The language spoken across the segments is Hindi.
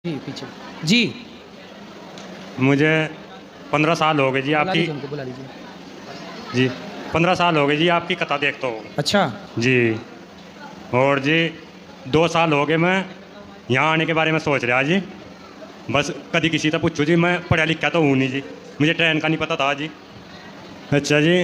जी पीछे जी। मुझे 15 साल हो गए जी बुला आपकी। लीजिए उनको, बुला लीजिए। जी 15 साल हो गए जी आपकी कथा देखता हूँ अच्छा। जी। और जी 2 साल हो गए मैं यहाँ आने के बारे में सोच रहा जी। बस कभी किसी से पूछो जी, मैं पढ़ा लिखा तो हूँ नहीं जी, मुझे ट्रेन का नहीं पता था जी। अच्छा जी,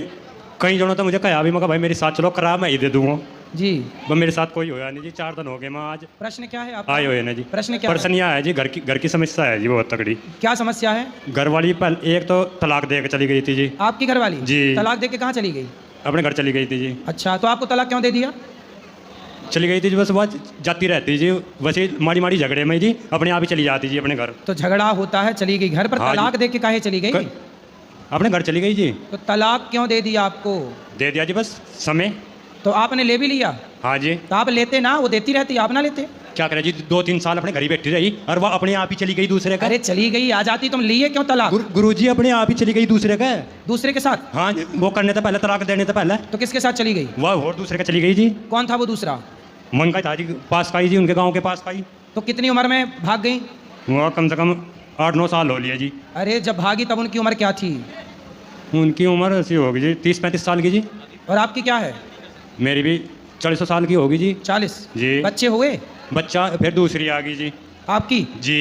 कई जनों तो मुझे कहा भी, मगर भाई मेरे साथ चलो, करा मैं ही दे दूँगा। जी वह मेरे साथ कोई होया नहीं जी, 4 दिन हो गए मैं आज प्रश्न क्या है आपका? आए हुए ना जी। प्रश्न क्या प्रश्न है? यह है जी, घर की समस्या है जी बहुत तगड़ी। क्या समस्या है? घर वाली एक तो तलाक दे के चली गई थी जी। आपकी घरवाली जी। तलाक दे के कहाँ चली गई? अपने घर चली गई थी जी। अच्छा, तो आपको तलाक क्यों दे दिया? चली गई थी जी, बस वह जाती रहती जी, वैसे माड़ी माड़ी झगड़े में जी अपने आप ही चली जाती जी अपने घर। तो झगड़ा होता है, चली गई घर पर, हाँ जी। तलाक दे के काहे चली गई? अपने घर चली गई जी। तो तलाक क्यों दे दिया आपको? दे दिया जी, बस समय। तो आपने ले भी लिया? हाँ जी। तो आप लेते ना, वो देती रहती, आप ना लेते? क्या करें जी, 2-3 साल अपने घर ही बैठी रही और वह अपने आप ही चली गई दूसरे का। अरे चली गई, आ जाती, तुम लिए क्यों तलाक? गुरुजी अपने आप ही चली गई दूसरे का। दूसरे के साथ? हाँ जी, वो करने से पहले, तलाक देने से पहले। तो किसके साथ चली गई? वह और दूसरे का चली गई जी। कौन था वो दूसरा? मन का था जी, पास का ही जी, उनके गांव के पास का ही। तो कितनी उम्र में भाग गई? वह कम से कम 8-9 साल हो लिए जी। अरे जब भागी तब उनकी उम्र क्या थी? उनकी उम्र ऐसी होगी जी 30-35 साल की जी। और आपकी क्या है? मेरी भी 40 साल की होगी जी। 40? जी। बच्चे हुए? बच्चा फिर दूसरी आ गई जी। आपकी? जी।